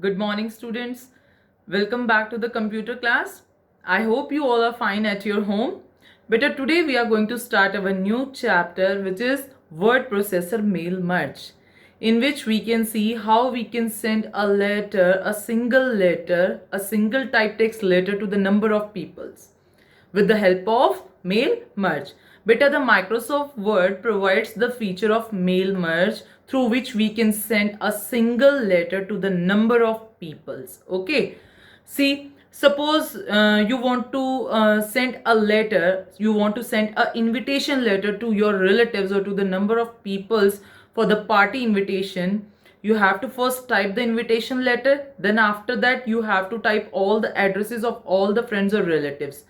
Good morning, students. Welcome back to the computer class. I hope you all are fine at your home. Better today we are going to start our new chapter, which is word processor mail merge, in which we can see how we can send a letter, a single type text letter to the number of peoples with the help of mail merge. Beta, the Microsoft Word provides the feature of mail merge through which we can send a single letter to the number of peoples. Okay. See, suppose you want to send a letter, you want to send an invitation letter to your relatives or to the number of peoples for the party invitation. You have to first type the invitation letter, then after that you have to type all the addresses of all the friends or relatives.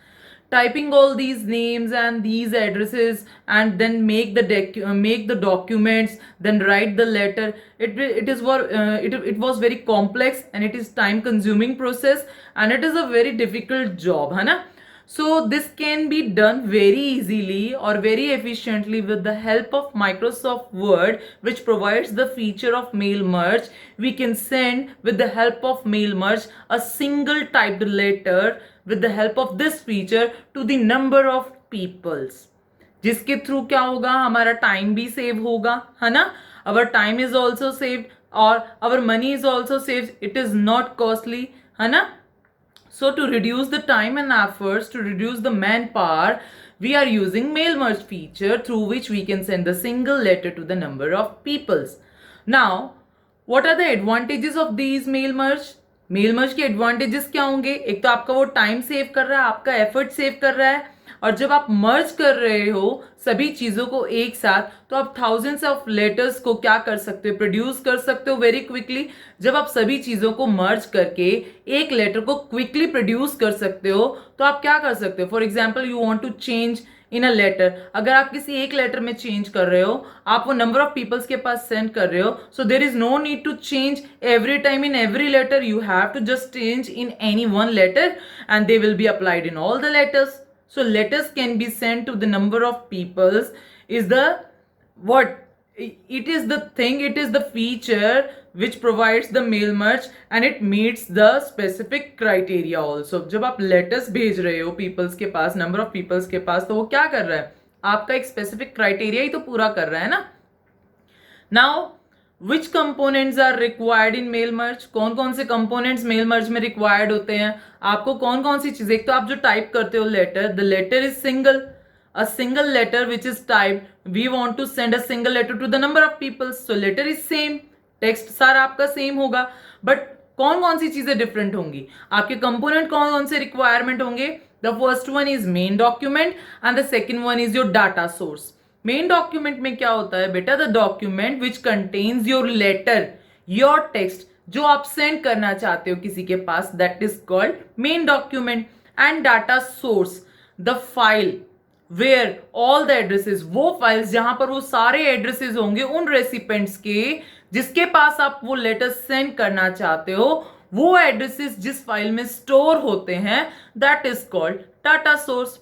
Typing all these names and these addresses and then make the documents, then write the letter, it was very complex and it is time consuming process and it is a very difficult job, है ना. So this can be done very easily or very efficiently with the help of Microsoft Word, which provides the feature of mail merge. We can send with the help of mail merge a single typed letter with the help of this feature to the number of peoples, जिसके through क्या होगा, हमारा time भी save होगा, है ना. Our time is also saved और our money is also saved. It is not costly, है ना. So to reduce the time and efforts, to reduce the manpower, we are using mail merge feature through which we can send a single letter to the number of peoples. Now, what are the advantages of these mail merge? Mail merge के एडवांटेजेस क्या होंगे? एक तो आपका वो time save कर रहा है, आपका एफर्ट सेव कर रहा है, और जब आप मर्ज कर रहे हो सभी चीजों को एक साथ, तो आप थाउजेंड्स ऑफ लेटर्स को क्या कर सकते हो, प्रोड्यूस कर सकते हो वेरी क्विकली. जब आप सभी चीजों को मर्ज करके एक लेटर को क्विकली प्रोड्यूस कर सकते हो, तो आप क्या कर सकते हो. For example, you want to change in a letter. अगर आप किसी एक लेटर में चेंज कर रहे हो, आप वो नंबर ऑफ पीपल्स के पास सेंड कर रहे हो, so there is no need to change every time in every letter. You have to just change in any one letter and they will be applied in all the letters. So letters can be sent to the number of peoples is the what it is the thing, it is the feature which provides the mail merge and it meets the specific criteria also. जब आप letters भेज रहे हो peoples के पास, number of peoples के पास, तो वो क्या कर रहा है, आपका एक specific criteria ही तो पूरा कर रहा है ना. Now which components are required in mail merge? कौन कौन से components mail merge में required होते हैं? आपको कौन कौन सी चीजें, एक तो आप जो टाइप करते हो letter, the letter is single, a single letter which is typed. We want to send a single letter to the number of people, so letter is same, text सारा आपका सेम होगा, बट कौन कौन सी चीजें different होंगी, आपके component कौन कौन से रिक्वायरमेंट होंगे. The first one is main document and the second one is your data source. Main document में क्या होता है बेटा, the document which contains your letter, your text, जो आप सेंड करना चाहते हो किसी के पास, that is called main document. And data source, the file where all the addresses, वो फाइल्स जहां पर वो सारे एड्रेसेस होंगे उन रेसिपेंट्स के जिसके पास आप वो लेटर सेंड करना चाहते हो, वो एड्रेसेस जिस फाइल में स्टोर होते हैं, that is called data source.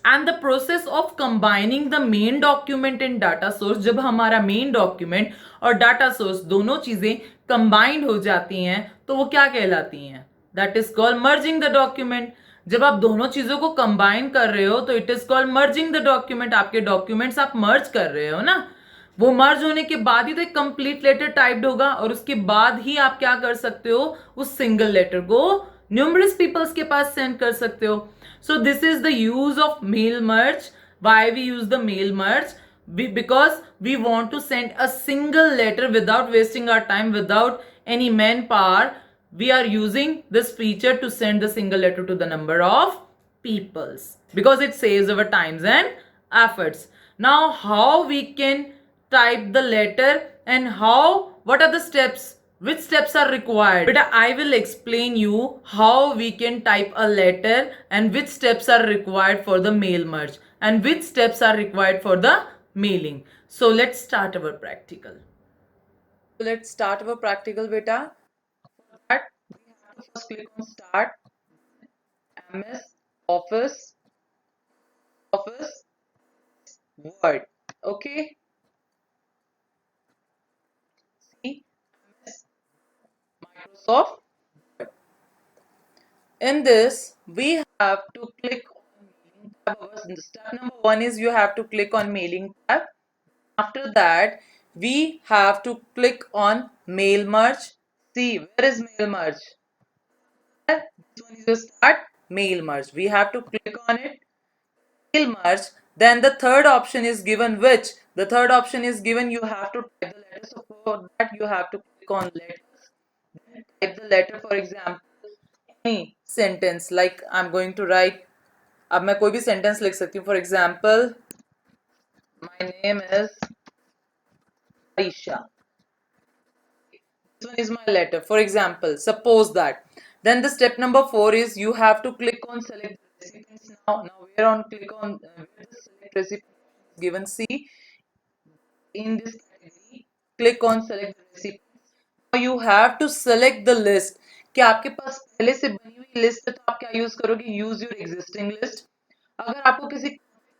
And the process of combining the main document and data source, जब हमारा मेन डॉक्यूमेंट और डाटा सोर्स दोनों चीजें कंबाइंड हो जाती हैं, तो वो क्या कहलाती हैं, that is called merging the document. जब आप दोनों चीजों को कंबाइन कर रहे हो तो it is called merging the document. आपके डॉक्यूमेंट्स आप मर्ज कर रहे हो ना, वो मर्ज होने के बाद ही तो एक कंप्लीट लेटर टाइप्ड होगा, और उसके बाद ही आप क्या कर सकते हो, उस सिंगल लेटर को न्यूमरस पीपल्स के पास सेंड कर सकते हो. So this is the use of mail merge. Why we use the mail merge? Because we want to send a single letter without wasting our time, without any manpower. We are using this feature to send the single letter to the number of peoples because it saves our times and efforts. Now how we can type the letter and what are the steps? Which steps are required? But I will explain you how we can type a letter and which steps are required for the mail merge and which steps are required for the mailing. So let's start our practical. Let's start our practical, beta. For that, we have to first click on start, MS Office, Word. Okay. See, MS of Word. In this, we have to click on mailing tab. Step number one is you have to click on mailing tab. After that, we have to click on mail merge. See, where is mail merge? This one is your start mail merge. We have to click on it. Mail merge. Then the third option is given, which the third option is given, you have to type the letter. So for that, you have to click on letters. Then type the letter, for example, any sentence like I'm going to write. अब मैं कोई भी sentence लिख सकती हूँ. For example, my name is Aisha. This one is my letter. For example, suppose that. Then the step number 4 is you have to click on select the recipients now. Now where on click on where the select recipient is given. See in this category, click on select the recipients. Now you have to select the list. कि आपके पास पहले से बनी हुई list है तो आप क्या यूज करोगे? Use your existing list. अगर आपको किसी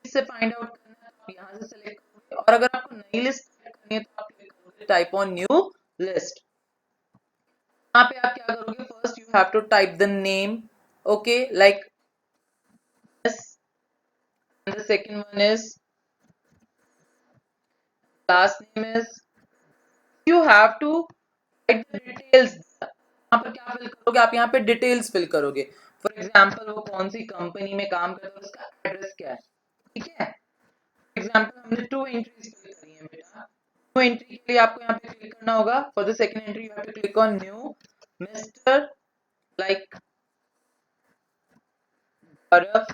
से फाइंड आउट करना है तो आप यहाँ से सेलेक्ट करोगे और अगर आपको नई लिस्ट करनी है तो आप क्लिक करोगे टाइप ऑन न्यू लिस्ट. यहाँ पे आप क्या करोगे? First you have to type the name. Okay, like and the second one is last name is. You have to write the details. यहाँ पर क्या फिल करोगे? आप यहाँ पे डिटेल्स फिल करोगे. फॉर एग्जाम्पल वो कौन सी कंपनी में काम करता है, उसका एड्रेस क्या है. ठीक है. फॉर एग्जाम्पल हमने 2 एंट्रीज फिल करी है बेटा. 2 एंट्री के लिए आपको यहाँ पे क्लिक करना होगा. For the second entry you have to click on new mister like Gaurav,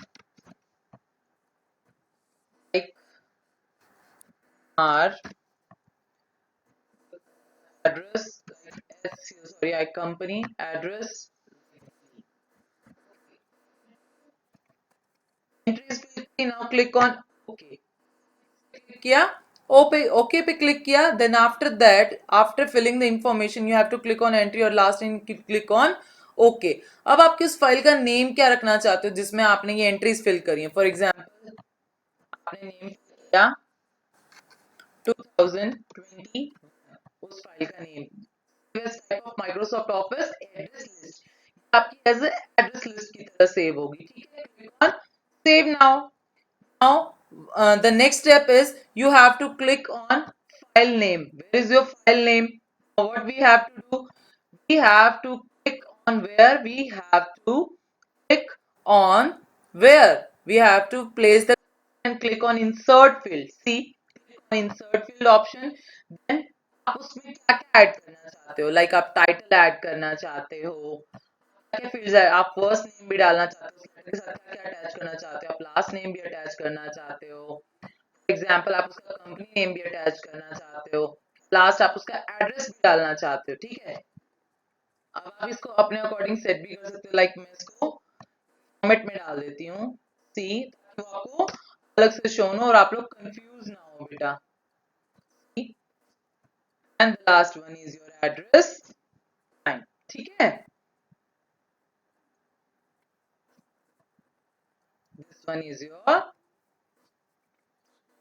like our address, like sorry, I company address. Entries fill. Now click on OK. Click किया. OK पे click किया. Then after that, after filling the information, you have to click on entry और last in click on OK. अब आप किस file का name क्या रखना चाहते हो जिसमें आपने ये एंट्रीज फिल करी है. फॉर एग्जाम्पल आपने नेम किया 2020, उस फाइल का name type of Microsoft office address list, आपकी एज एड्रेस लिस्ट की तरह सेव होगी. ठीक है. Click on save now. Now the next step is you have to click on file name. Where is your file name? Now what we have to do? We have to click on where we have to click on where we have to place the and click on insert field. See, click on insert field option. Then आप उसमें क्या क्या add करना चाहते हो. Like आप title add करना चाहते हो, क्या फील्ड्स है, आप फर्स्ट नेम भी डालना चाहते हो, उसके साथ क्या क्या अटैच करना चाहते हो, आप लास्ट नेम भी अटैच करना चाहते हो. फॉर एग्जांपल आप उसका कंपनी नेम भी अटैच करना चाहते हो, लास्ट आप उसका एड्रेस भी डालना चाहते हो. ठीक है. अब आप इसको अपने अकॉर्डिंग सेट भी कर सकते हो. लाइक मैं इसको फॉर्मेट में डाल देती हूँ सी, ताकि वो आपको अलग से शो हो और आप लोग कंफ्यूज ना हो बेटा. And the last one is your address. Fine. ठीक है. This one is your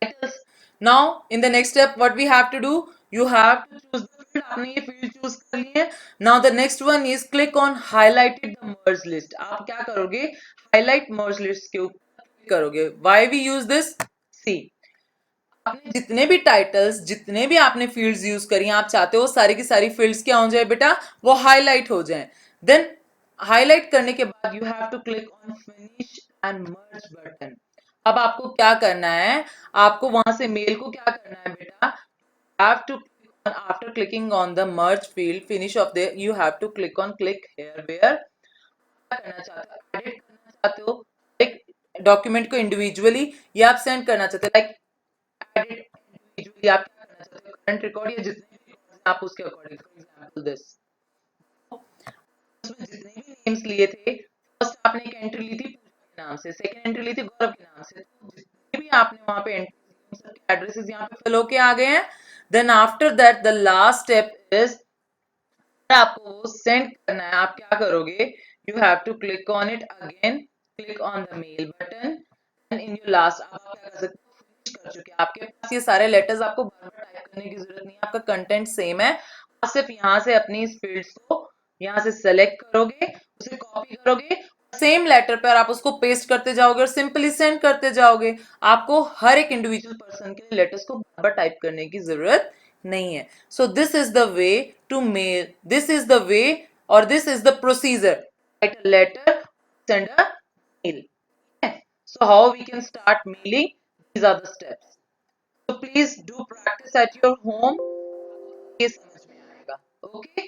titles. Now in the next step what we have to do, you have to choose the field. आपने ये field choose कर ली है. Now the next one is click on highlighted the merge list. आप क्या करोगे? highlight merge list के ऊपर click करोगे. Why we use this? See, आपने जितने भी टाइटल्स, जितने भी आपने फील्ड्स यूज करी, आप चाहते हो सारी की सारी फील्ड्स क्या हो जाए बेटा? वो हाईलाइट हो जाए. देन हाईलाइट करने के बाद you have to click on finish and merge button. अब आपको क्या करना है? आपको वहां से मेल को क्या करना है बेटा? Have to click on after clicking on the merge field finish of the you have to click on click here where. क्या करना चाहते हो? एडिट करना चाहते हो एक डॉक्यूमेंट को इंडिविजुअली, या आप सेंड करना चाहते हो लाइक एडिट इंडिविजुअली. आप क्या करना चाहते हो? करंट रिकॉर्ड या जितने भी रिकॉर्ड्स आप उसके अकॉर्डिंग. फॉर एग्जांपल दिस, उसमें जितने भी नेम्स लिए थे, फर्स्ट आपने एक एंट्री ली थी पूजा के नाम से, सेकंड एंट्री ली थी गौरव के नाम से. तो जितने भी आपने वहां पे एंट्री, सबके एड्रेसेस यहाँ पे फिल होके आ गए हैं. Then after that the last step is आपको वो सेंड करना है. आप क्या करोगे? You have to click on it again, click on the mail button and in your last. आप क्या कर सकते हो? फिनिश कर चुके हैं. आपके पास ये सारे लेटर्स, आपको बार बार टाइप करने की जरूरत नहीं है. आपका कंटेंट सेम है. आप सिर्फ यहाँ से अपनी इस फील्ड्स को यहाँ से सेलेक्ट करोगे, उसे कॉपी करोगे, सेम लेटर पर आप उसको पेस्ट करते जाओगे और सिंपली सेंड करते जाओगे। आपको हर एक इंडिविजुअल पर्सन के लेटर्स को बार बार टाइप करने की जरूरत नहीं है। So this is the way to mail, this is the way और this is the procedure, write a letter, send a mail. Okay? So how we can start mailing? These are the steps. So please do practice at your home. ये समझ में आएगा. Okay?